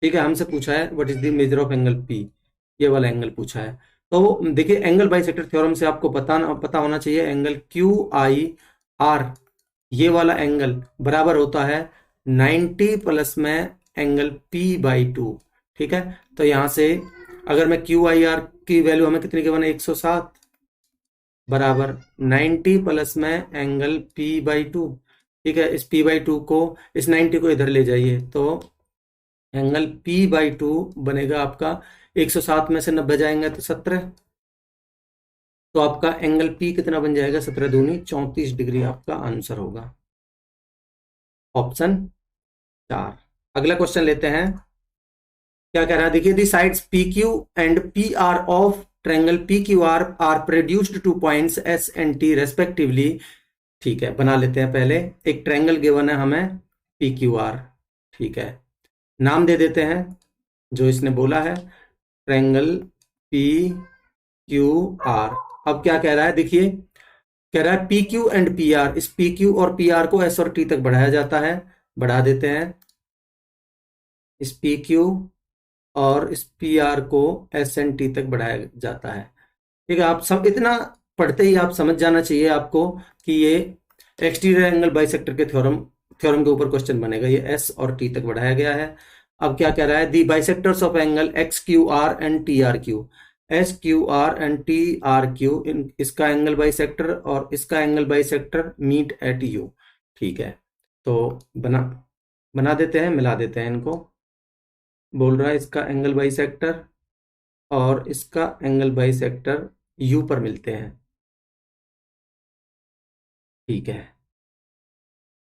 ठीक है। हमसे पूछा है what is the measure of angle P, ये वाला एंगल पूछा है। तो देखिए एंगल बाइसेक्टर थ्योरम से आपको पता होना चाहिए एंगल क्यू आई आर, ये वाला एंगल बराबर होता है 90 प्लस में एंगल पी बाई 2, ठीक है। तो यहां से अगर मैं क्यू आई आर की वैल्यू हमें कितनी गिवन है 107 बराबर 90 प्लस में एंगल पी बाई 2, ठीक है। इस पी बाई 2 को, इस 90 को इधर ले जाइए, तो एंगल पी बाई 2 बनेगा आपका 107 में से 90 जाएंगे तो 17, तो आपका एंगल पी कितना बन जाएगा 17 दूनी 34 डिग्री आपका आंसर होगा। ऑप्शन 4। अगला क्वेश्चन लेते हैं। क्या कह रहा है, देखिए दी sides P Q and P R of triangle P Q are produced two points S and T respectively. ठीक है, बना लेते हैं। पहले एक ट्रायंगल गिवन है हमें पी क्यू आर। ठीक है, नाम दे देते हैं जो इसने बोला है, ट्रायंगल पी क्यू आर। अब क्या कह रहा है, देखिए कह रहा है P Q and P R, इस पी क्यू और पी आर को एस और टी तक बढ़ाया जाता है। बढ़ा देते हैं इस पी क्यू और इस पी आर को एस एंड टी तक बढ़ाया जाता है। ठीक है, आप सब इतना पढ़ते ही आप समझ जाना चाहिए आपको कि ये एक्सटीरियर एंगल बाइसेक्टर के थ्योरम थ्योरम के ऊपर क्वेश्चन बनेगा। ये एस और टी तक बढ़ाया गया है। अब क्या कह रहा है, the bisectors of angle X Q R and T R Q, S Q R and T R Q, इसका एंगल बाइसेक्टर और इसका angle bisector meet at U. ठीक है, तो बना देते हैं, मिला देते हैं इनको। बोल रहा है इसका एंगल बाइसेक्टर और इसका एंगल बाइसेक्टर यू पर मिलते हैं। ठीक है,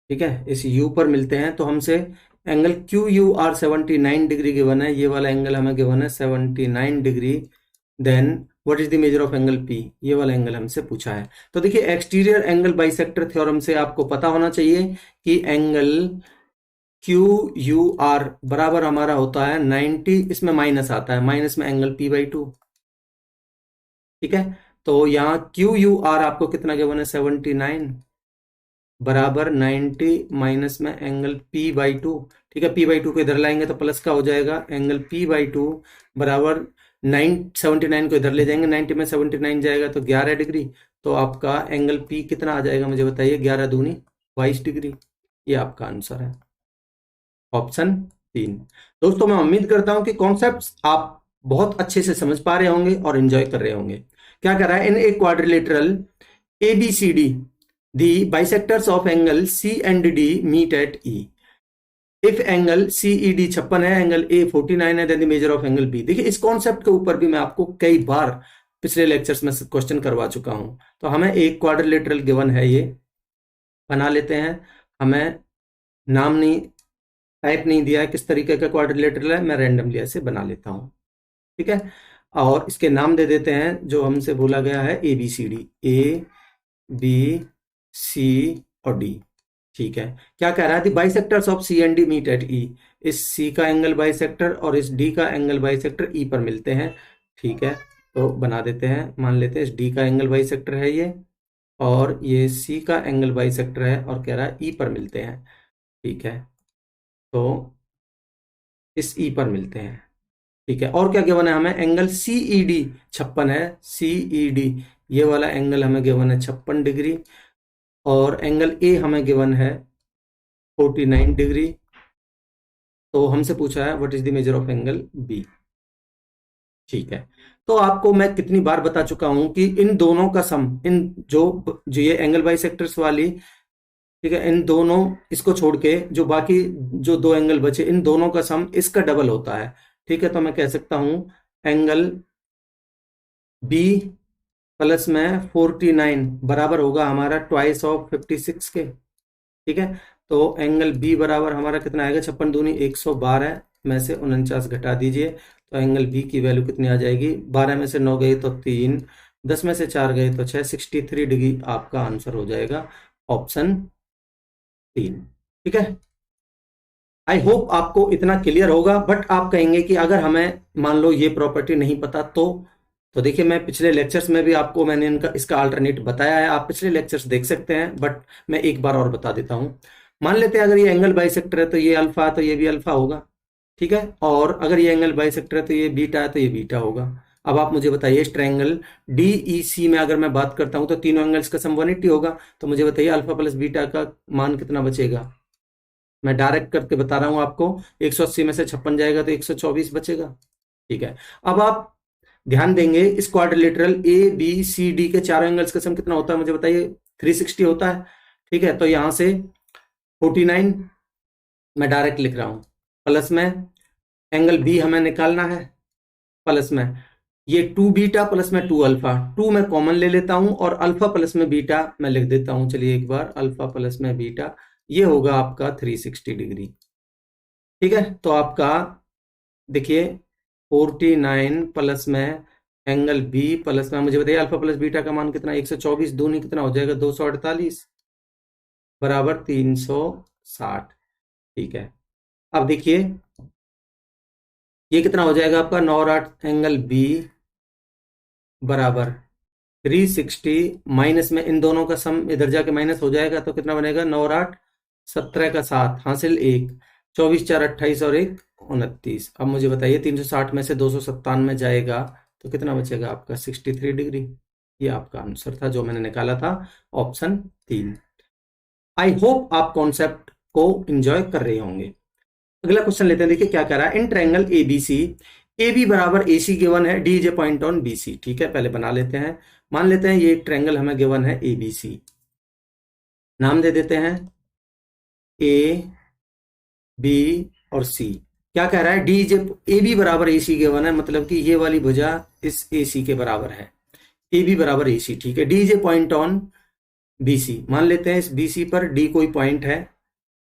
ठीक है, इस यू पर मिलते हैं तो हमसे angle Q U R 79 degree given है, ये वाला एंगल हमें गिवन है 79 degree. Then what is the measure of angle P, ये वाला एंगल हमसे पूछा है। तो देखिए एक्सटीरियर एंगल बाइसेक्टर थ्योरम से आपको पता होना चाहिए कि एंगल क्यू यू आर बराबर हमारा होता है 90, इसमें माइनस आता है, माइनस में एंगल पी बाई 2। ठीक है, तो यहाँ क्यू यू आर आपको कितना गिवन है 79 बराबर 90 माइनस में एंगल P बाई 2। ठीक है, P बाई 2 को इधर लाएंगे तो प्लस का हो जाएगा, एंगल P बाई 2 बराबर 79 को इधर ले जाएंगे, 90 में 79 जाएगा तो 11 डिग्री। तो आपका एंगल P कितना आ जाएगा मुझे बताइए, 11 दूनी 22 डिग्री। ये आपका आंसर है, ऑप्शन 3। दोस्तों मैं उम्मीद करता हूं कि कॉन्सेप्ट्स आप बहुत अच्छे से समझ पा रहे होंगे और एंजॉय कर रहे होंगे। क्या कर रहा है, in a quadrilateral ABCD the bisectors of angle C and D meet at E. If angle CED 56 है, एंगल A 49 है, then the measure of angle B। देखिए इस कॉन्सेप्ट के ऊपर भी मैं आपको कई बार पिछले लेक्चर्स में क्वेश्चन करवा चुका हूं। तो हमें एक क्वाड्रिलेटरल गिवन है, ये बना लेते हैं। हमें नाम नहीं, टाइप नहीं दिया है किस तरीके का क्वाड्रिलेटरल है, मैं रैंडमली ऐसे बना लेता हूं। ठीक है, और इसके नाम दे देते हैं जो हमसे बोला गया है ABCD, A B C और D। ठीक है, क्या कह रहा है, bisectors of C and D meet at E। इस C का एंगल बाइसेक्टर और इस D का एंगल बाइसेक्टर E पर मिलते हैं। ठीक है, तो बना देते हैं, मान लेते हैं इस D का एंगल बाइसेक्टर है ये, और ये C का एंगल बाइसेक्टर है, और कह रहा है E पर मिलते हैं। ठीक है, तो इस E पर मिलते हैं। ठीक है, और क्या गिवन है हमें, एंगल CED 56 है, CED ये वाला एंगल हमें गिवन है 56 डिग्री, और एंगल A हमें गिवन है 49 डिग्री। तो हमसे पूछा है what is the measure of angle B। ठीक है, तो आपको मैं कितनी बार बता चुका हूं कि इन दोनों का सम, इन जो ये एंगल बाइसेक्टर्स वाली, ठीक है, इन दोनों, इसको छोड़ के जो बाकी जो दो एंगल बचे, इन दोनों का सम इसका डबल होता है। ठीक है, तो मैं कह सकता हूं एंगल B प्लस में 49 बराबर होगा हमारा ट्वाइस ऑफ 56 के। ठीक है, तो एंगल B बराबर हमारा कितना आएगा, 56 दूनी 112 में से 49 घटा दीजिए, तो एंगल B की वैल्यू कितनी आ जाएगी, 12 में से 9 गई तो 3, 10 में से 4 गए तो 6, 63 डिग्री आपका आंसर हो जाएगा, ऑप्शन 3। ठीक है, आई होप आपको इतना क्लियर होगा। बट आप कहेंगे कि अगर हमें मान लो ये प्रॉपर्टी नहीं पता तो देखिए मैं पिछले लेक्चर्स में भी आपको मैंने इसका अल्टरनेट बताया है, आप पिछले लेक्चर्स देख सकते हैं, बट मैं एक बार और बता देता हूं। मान लेते हैं अगर ये एंगल बाइसेक्टर है तो ये अल्फा है, तो ये भी अल्फा होगा। ठीक है, और अगर ये एंगल बाइसेक्टर है तो ये बीटा है, तो ये बीटा होगा। अब आप मुझे बताइए इस ट्रायंगल DEC में अगर मैं बात करता हूं तो तीनों एंगल्स का सम 180 होगा। तो मुझे बताइए अल्फा प्लस बीटा का मान कितना बचेगा। मैं डायरेक्ट करके बता रहा हूं आपको, 180 में से 56 जाएगा तो 124 बचेगा। ठीक है, अब आप ध्यान देंगे इस क्वाड्रिलेटरल ABCD के चारों एंगल्स का सम कितना होता है मुझे बताइए, 360 होता है। ठीक है, तो यहां से 49 मैं डायरेक्ट लिख रहा हूं, प्लस में एंगल B हमें निकालना है, प्लस में ये 2 बीटा प्लस में 2 अल्फा, 2 मैं कॉमन ले लेता हूं और अल्फा प्लस में बीटा मैं लिख देता हूं। चलिए एक बार, अल्फा प्लस में बीटा, ये होगा आपका 360 डिग्री। ठीक है, तो आपका देखिए 49 प्लस में एंगल बी प्लस में, मुझे बताइए अल्फा प्लस बीटा का मान कितना, 124 दूनी कितना हो जाएगा, 248 बराबर 360। ठीक है, अब देखिए ये कितना हो जाएगा आपका, 9 एंगल बी बराबर 360 माइनस में इन दोनों का सम इधर जाके माइनस हो जाएगा, तो कितना बनेगा, 9 17 का 7 हासिल 1, 24 4 28 और 1 29। अब मुझे बताइए 360 में से 297 जाएगा तो कितना बचेगा आपका, 63 डिग्री। ये आपका आंसर था जो मैंने निकाला था, ऑप्शन 3। आई होप आप कॉन्सेप्ट को एंजॉय कर रहे होंगे। अगला क्वेश्चन लेते हैं, देखिए क्या कह रहा है, in triangle ABC A B बराबर ए सी गिवन है, D is a point on B C. ठीक है, पहले बना लेते हैं। मान लेते हैं ये एक ट्रायंगल हमें गिवन है ए बी सी, नाम दे देते हैं ए बी और सी। क्या कह रहा है, डी इज ए बी बराबर ए सी गिवन है, मतलब कि ये वाली भुजा इस ए सी के बराबर है, ए बी बराबर ए सी। ठीक है, D is a point on B C, मान लेते हैं इस बी सी पर डी कोई पॉइंट है।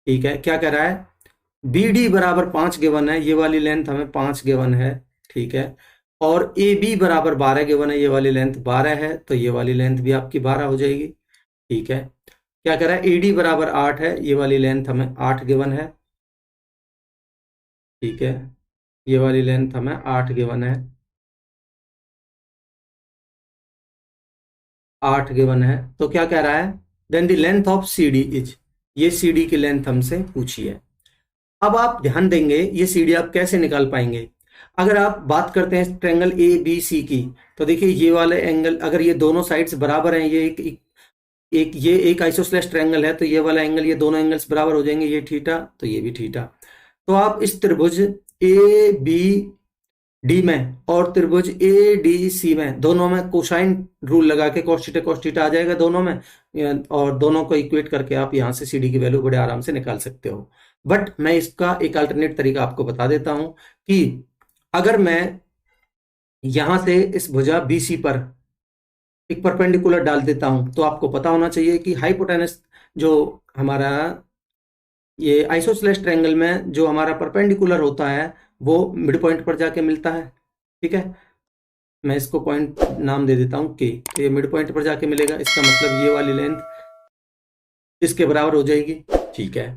ठीक है, क्या कह रहा है, बी डी बराबर 5 गिवन है, ये वाली लेंथ हमें 5 गिवन है। ठीक है, और ए बी बराबर 12 गिवन है, ये वाली लेंथ 12 है, तो ये वाली लेंथ भी आपकी 12 हो जाएगी। ठीक है, क्या कह रहा है, ए डी बराबर 8 है, ये वाली लेंथ हमें 8 गिवन है। ठीक है, ये वाली लेंथ हमें 8 गिवन है, 8 गिवन है। तो क्या कह रहा है, then the length of C D is, ये सी डी की लेंथ हमसे पूछी है। अब आप ध्यान देंगे ये सी डी आप कैसे निकाल पाएंगे। अगर आप बात करते हैं ट्रायंगल ए बी सी की, तो देखिए ये वाले एंगल अगर ये दोनों साइड्स बराबर हैं, ये ये एक आइसोसेलेस ट्रायंगल है, तो ये वाला एंगल, ये दोनों एंगल्स बराबर हो जाएंगे, ये थीटा तो ये भी थीटा। तो आप इस त्रिभुज ए बी डी में और त्रिभुज ए डी सी में, दोनों में कोसाइन रूल लगा के cos थीटा आ जाएगा दोनों में, और दोनों को इक्वेट करके आप यहां से सी डी की वैल्यू बड़े आराम से निकाल सकते हो। बट मैं इसका एक अल्टरनेट तरीका आपको बता देता हूं कि अगर मैं यहां से इस भुजा बीसी पर एक परपेंडिकुलर डाल देता हूं, तो आपको पता होना चाहिए कि हाइपोटेनस जो हमारा ये आइसोसेलेस ट्रायंगल में जो हमारा परपेंडिकुलर होता है वो मिड पॉइंट पर जाके मिलता है। ठीक है, मैं इसको पॉइंट नाम दे देता हूं के, तो ये मिड पॉइंट पर जाके मिलेगा, इसका मतलब ये वाली लेंथ इसके बराबर हो जाएगी। ठीक है,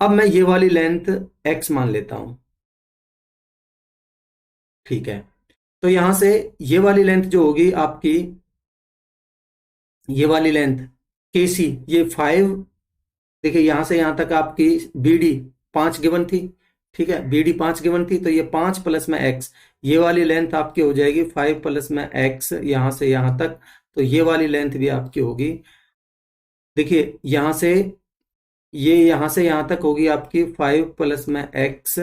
अब मैं ये वाली लेंथ x मान लेता हूं। ठीक है, तो यहां से ये वाली लेंथ जो होगी आपकी, ये वाली लेंथ के सी, ये 5, देखिए यहां से यहां तक आपकी बी डी 5 गिवन थी। ठीक है, बी डी 5 गिवन थी, तो ये 5 प्लस में x, ये वाली लेंथ आपकी हो जाएगी 5 प्लस में x यहां से यहां तक, तो ये वाली लेंथ भी आपकी होगी, देखिए यहां से ये यहां से यहां तक होगी आपकी 5 प्लस में x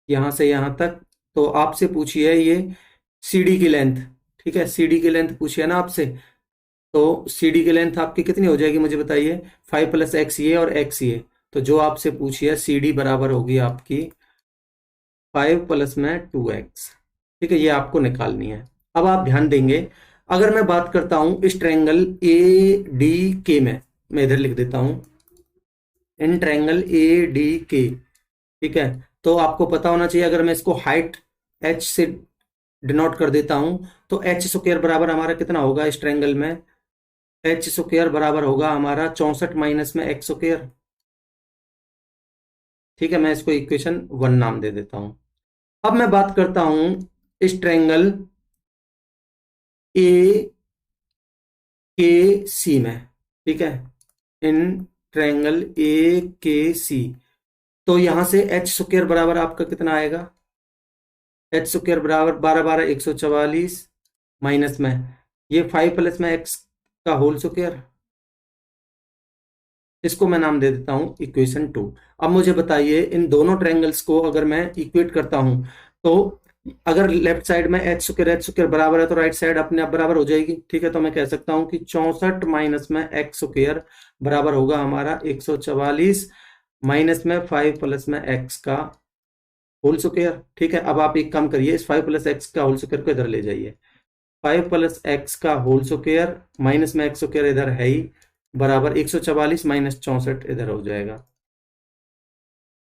यहां से यहां तक। तो आपसे पूछी है ये सीडी की लेंथ। ठीक है, सीडी की लेंथ पूछी है ना आपसे, तो सीडी की लेंथ आपकी कितनी हो जाएगी मुझे बताइए, 5 प्लस एक्स ये और x ये, तो जो आपसे पूछी है सीडी बराबर होगी आपकी 5 प्लस में 2x। ठीक है, ये आपको निकालनी है। अब आप ध्यान देंगे, अगर मैं बात करता हूं इस ट्रायंगल ए डी के में, मैं इधर लिख देता हूं इन ट्रायंगल ए डी के। ठीक है, तो आपको पता होना चाहिए, अगर मैं इसको हाइट h से डिनोट कर देता हूं, तो h स्क्वायर बराबर हमारा कितना होगा इस ट्रायंगल में, h स्क्वायर बराबर होगा हमारा 64 माइनस में x स्क्वायर। ठीक है, मैं इसको इक्वेशन 1 नाम दे देता हूं। अब मैं बात करता हूं इस ट्रायंगल ए के सी में। ठीक है, इन ट्रायंगल ए के सी, तो यहां से h स्क्वायर बराबर आपका कितना आएगा, h स्क्वायर बराबर 12 12 144 माइनस में ये 5 प्लस में x का होल स्क्वायर, इसको मैं नाम दे देता हूं इक्वेशन 2। अब मुझे बताइए इन दोनों ट्रायंगल्स को अगर मैं इक्वेट करता हूं, तो अगर लेफ्ट साइड में h स्क्वायर बराबर है, तो राइट साइड अपने आप बराबर हो जाएगी। ठीक है, तो मैं कह सकता हूं कि 64 माइनस में x स्क्वायर बराबर होगा हमारा 144 माइनस में 5 प्लस में x का होल स्क्वायर। ठीक है, अब आप एक काम करिए, इस 5 प्लस एक्स का होल स्क्वायर को इधर ले जाइए, 5 प्लस एक्स का होल स्क्वायर माइनस में x स्क्वायर इधर है ही, बराबर 144 माइनस 64 इधर हो जाएगा।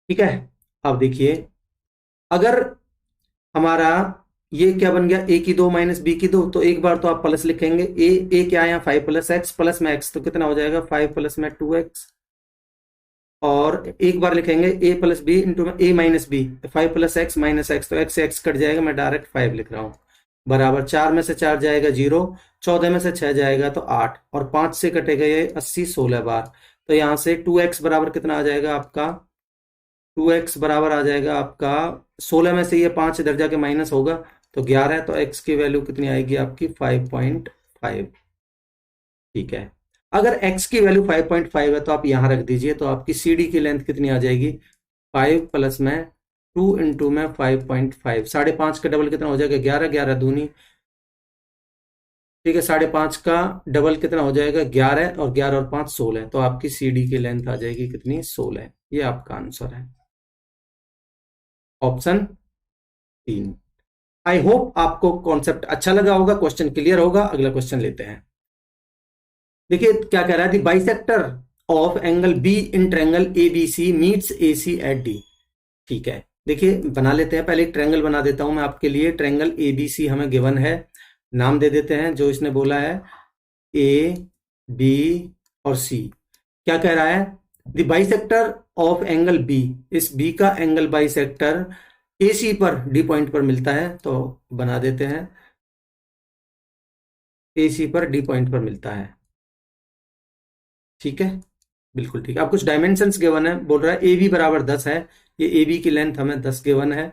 ठीक है, अब देखिए अगर हमारा ये क्या बन गया, ए की 2 माइनस बी की 2, तो एक बार तो आप प्लस लिखेंगे, ए क्या आया 5 प्लस एक्स, प्लस में एक्स तो कितना हो जाएगा 5 प्लस में 2x, और एक बार लिखेंगे ए प्लस बी इंटू में A minus B, 5 plus X minus X, तो एक्स से एक्स कट जाएगा, मैं डायरेक्ट 5 लिख रहा हूं, बराबर 4 में से 4 जाएगा 0, 14 में से 6 जाएगा तो 8, और 5 से कटेगा ये 80 16 बार, तो यहां से 2x बराबर कितना आ जाएगा आपका, 2x बराबर आ जाएगा आपका 16 में से ये 5 इधर जाके माइनस होगा तो 11, तो x की वैल्यू कितनी आएगी आपकी 5.5। ठीक है, अगर x की वैल्यू 5.5 है तो आप यहां रख दीजिए, तो आपकी CD की लेंथ कितनी आ जाएगी 5 प्लस में 2 इंटू में 5.5, 5.5 का डबल कितना हो जाएगा 11, 11 दूनी, ठीक है 5.5 का डबल कितना हो जाएगा 11, और 11 और 5 16, तो आपकी CD की लेंथ आ जाएगी कितनी 16, ये आपका आंसर है ऑप्शन 3। आई होप आपको कॉन्सेप्ट अच्छा लगा होगा, क्वेश्चन क्लियर होगा। अगला क्वेश्चन लेते हैं। देखिए क्या कह रहा है, the bisector of angle B in triangle A B C meets A C at D. ठीक है, देखिए बना लेते हैं, पहले एक ट्रायंगल बना देता हूं मैं आपके लिए। ट्रायंगल ए बी सी हमें गिवन है, नाम दे देते हैं जो इसने बोला है ए बी और सी। क्या कह रहा है, the bisector of angle B, इस बी का एंगल बाइसेक्टर ए सी पर डी पॉइंट पर मिलता है, तो बना देते हैं ए सी पर डी पॉइंट पर मिलता है। ठीक है, बिल्कुल ठीक है। अब कुछ डायमेंशंस गिवन है, बोल रहा है ए बी बराबर 10 है, ये ए बी की लेंथ हमें 10 गिवन है,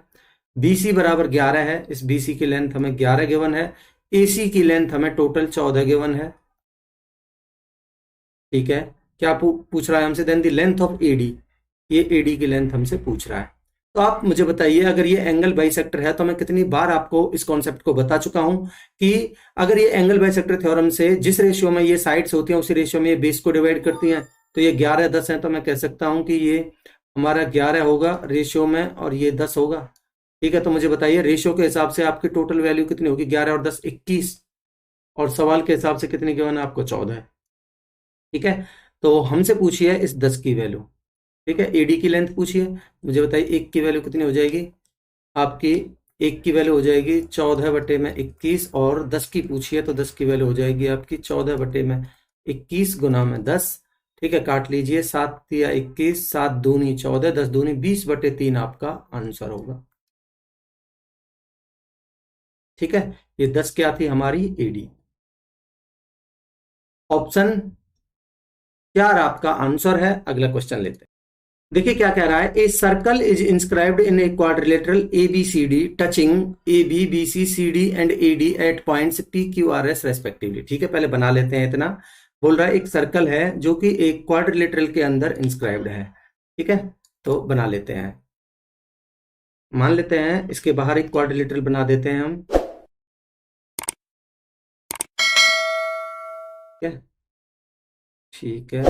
बी सी बराबर 11 है, इस बी सी की लेंथ हमें 11 गिवन है, ए सी की लेंथ हमें टोटल 14 गिवन है। ठीक है, क्या पूछ रहा है हमसे, then the length of AD, ये एडी की लेंथ हमसे पूछ रहा है। तो आप मुझे बताइए, अगर ये एंगल बाइसेक्टर है, तो मैं कितनी बार आपको इस कॉन्सेप्ट को बता चुका हूं कि अगर ये एंगल बाइसेक्टर थ्योरम से जिस रेशियो में ये साइड्स होती हैं उसी रेशियो में ये बेस को डिवाइड करती हैं, तो ये 11 10 है, तो मैं कह सकता हूं कि ये हमारा 11 होगा रेशियो में और ये 10 होगा। ठीक है, तो मुझे बताइए रेशियो के हिसाब से आपकी टोटल वैल्यू कितनी होगी, 11 और 10 21, और सवाल के हिसाब से कितनी गिवन है आपको 14। ठीक है, तो हमसे पूछिए इस 10 की वैल्यू। ठीक है, एडी की लेंथ पूछिए, मुझे बताइए एक की वैल्यू कितनी हो जाएगी आपकी, एक की वैल्यू हो जाएगी 14 बटे में 21, और 10 की पूछिए तो 10 की वैल्यू हो जाएगी आपकी 14 बटे में 21 गुना में 10। ठीक है, काट लीजिए, 7 या 21, 7 दूनी 14, 10 दूनी 20 बटे 3 आपका आंसर होगा। ठीक है, ये 10 क्या थी हमारी एडी। ऑप्शन 4 आपका आंसर है। अगला क्वेश्चन लेते हैं। देखिए क्या कह रहा है, a circle is inscribed in a quadrilateral A B C D touching A B B C C D and A D at points P Q R S respectively. ठीक है, पहले बना लेते हैं इतना। बोल रहा है एक सर्कल है जो कि एक क्वाड्रिलेटरल के अंदर इंस्क्राइब्ड है। ठीक है, तो बना लेते हैं, मान लेते हैं इसके बाहर एक क्वाड्रिलेटरल बना देते हैं हम। ठीक है, ठीक है,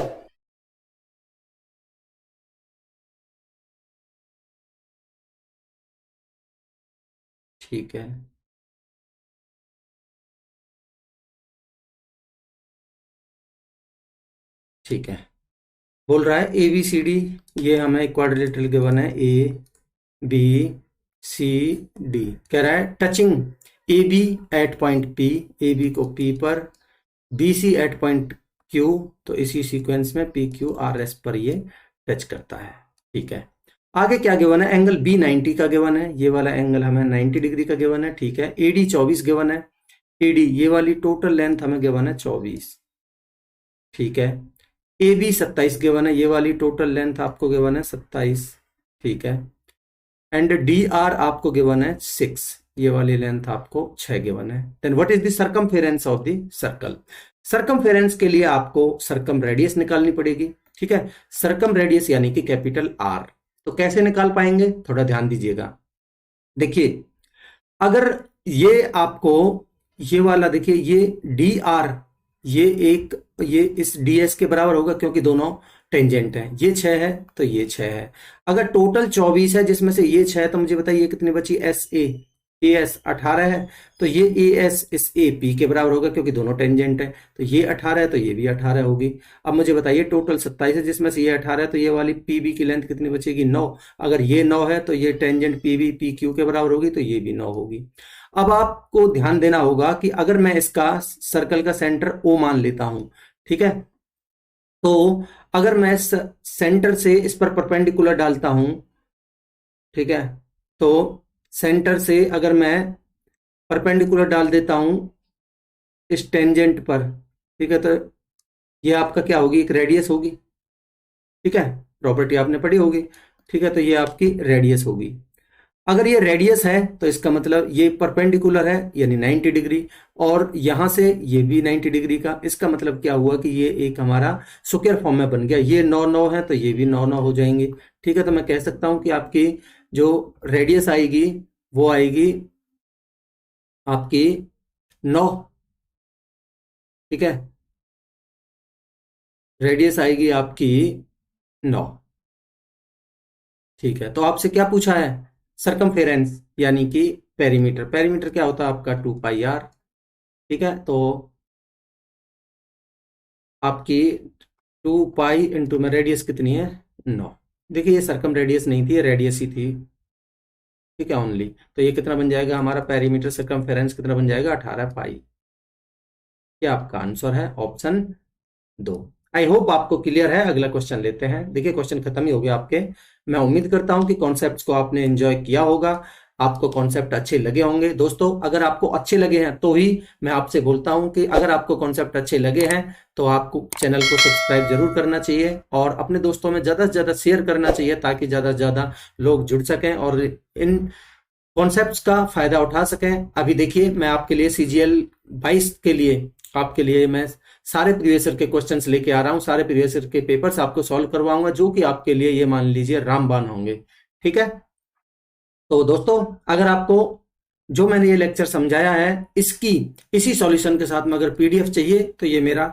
ठीक है, ठीक है। बोल रहा है ए बी सी डी, ये हमें क्वाड्रिलेटरल गिवन है, ए बी सी डी। कह रहा है touching A B at point P, A B को पी पर, B C at point Q, तो इसी सीक्वेंस में पी क्यू आर एस पर ये टच करता है। ठीक है, आगे क्या गिवन है, एंगल बी 90 का गिवन है, ये वाला एंगल हमें 90 डिग्री का गिवन है। ठीक है, एडी 24 गिवन है, एडी ये वाली टोटल लेंथ हमें गिवन है 24। ठीक है, ए बी 27 गिवन है, ये वाली टोटल लेंथ आपको गिवन है 27। ठीक है, एंड डी आर आपको गिवन है 6, ये वाली लेंथ आपको 6 गिवन है। Then what is the circumference of the circle. Circumference के लिए आपको सर्कम रेडियस निकालनी पड़ेगी। ठीक है, सर्कम रेडियस यानी कि कैपिटल आर। तो कैसे निकाल पाएंगे, थोड़ा ध्यान दीजिएगा। देखिए अगर ये आपको ये वाला देखिए, ये डी आर, ये एक, ये इस डी एस के बराबर होगा क्योंकि दोनों टेंजेंट है, ये 6 है तो ये 6 है। अगर टोटल 24 है जिसमें से ये 6 है, तो मुझे बताइए कितनी बची एस ए, ए एस 18 है, तो ये ए एस इस ए पी के बराबर होगा क्योंकि दोनों टेंजेंट है, तो ये 18 है तो ये भी 18 होगी। अब मुझे बताइए टोटल 27 है जिसमें से ये 18 है, तो ये वाली पी बी की लेंथ कितनी बचेगी? 9। अगर ये 9 है तो ये tangent P B P Q के बराबर होगी, तो ये भी 9 होगी। अब आपको ध्यान देना होगा कि अगर मैं इसका सर्कल का सेंटर ओ मान लेता हूं, ठीक है, तो अगर मैं सेंटर से इस पर परपेंडिकुलर डालता हूं, ठीक है, तो सेंटर से अगर मैं परपेंडिकुलर डाल देता हूं इस टेंजेंट पर, ठीक है, तो ये आपका क्या होगी? एक रेडियस होगी, ठीक है, प्रॉपर्टी आपने पढ़ी होगी, ठीक है, तो ये आपकी रेडियस होगी। अगर ये रेडियस है तो इसका मतलब ये परपेंडिकुलर है यानी 90 डिग्री, और यहां से ये भी 90 डिग्री का, इसका मतलब क्या हुआ कि ये एक हमारा स्क्वायर फॉर्म में बन गया। ये 9 9 है तो ये भी 9 9 हो जाएंगे, ठीक है। तो मैं कह सकता हूं कि आपकी जो रेडियस आएगी वो आएगी आपकी 9, ठीक है, रेडियस आएगी आपकी 9, ठीक है। तो आपसे क्या पूछा है? सरकमफेरेंस यानी कि पेरीमीटर। पेरीमीटर क्या होता है आपका? 2 पाई आर, ठीक है। तो आपकी 2 पाई इंटू में रेडियस कितनी है? 9। देखिए ये सरकम रेडियस नहीं थी, ये रेडियस ही थी, ठीक है, ओनली। तो ये कितना बन जाएगा हमारा पेरीमीटर सरकमफेरेंस? कितना बन जाएगा? 18 पाई। ये आपका आंसर है ऑप्शन 2। आई होप आपको क्लियर है। अगला क्वेश्चन लेते हैं। देखिए क्वेश्चन खत्म ही हो गया आपके। मैं उम्मीद करता हूं कि कॉन्सेप्ट्स को आपने एंजॉय किया होगा, आपको कॉन्सेप्ट अच्छे लगे होंगे। दोस्तों अगर आपको अच्छे लगे हैं तो ही मैं आपसे बोलता हूं कि अगर आपको कॉन्सेप्ट अच्छे लगे हैं तो आपको चैनल को सब्सक्राइब जरूर करना चाहिए और अपने दोस्तों में ज्यादा से ज्यादा शेयर करना चाहिए ताकि ज्यादा से ज्यादा लोग जुड़ सकें और इन कॉन्सेप्ट्स का फायदा उठा सकें। अभी देखिए मैं आपके लिए सीजीएल 22 के लिए आपके लिए मैं सारे प्रीवियस ईयर के क्वेश्चंस लेके आ रहा हूं, सारे प्रीवियस ईयर के पेपर्स आपको सॉल्व करवाऊंगा जो कि आपके लिए ये मान लीजिए रामबाण होंगे, ठीक है। तो दोस्तों अगर आपको जो मैंने ये लेक्चर समझाया है इसकी इसी सॉल्यूशन के साथ में अगर पीडीएफ चाहिए तो ये मेरा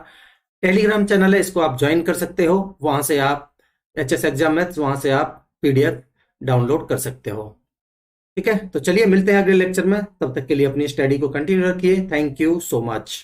टेलीग्राम चैनल है, इसको आप ज्वाइन कर सकते हो। वहां से आप एचएस एग्जाम मैथ्स वहां से आप पीडीएफ डाउनलोड कर सकते हो, ठीक है। तो चलिए मिलते हैं अगले लेक्चर में, तब तक के लिए अपनी स्टडी को कंटिन्यू रखिए। Thank you so much.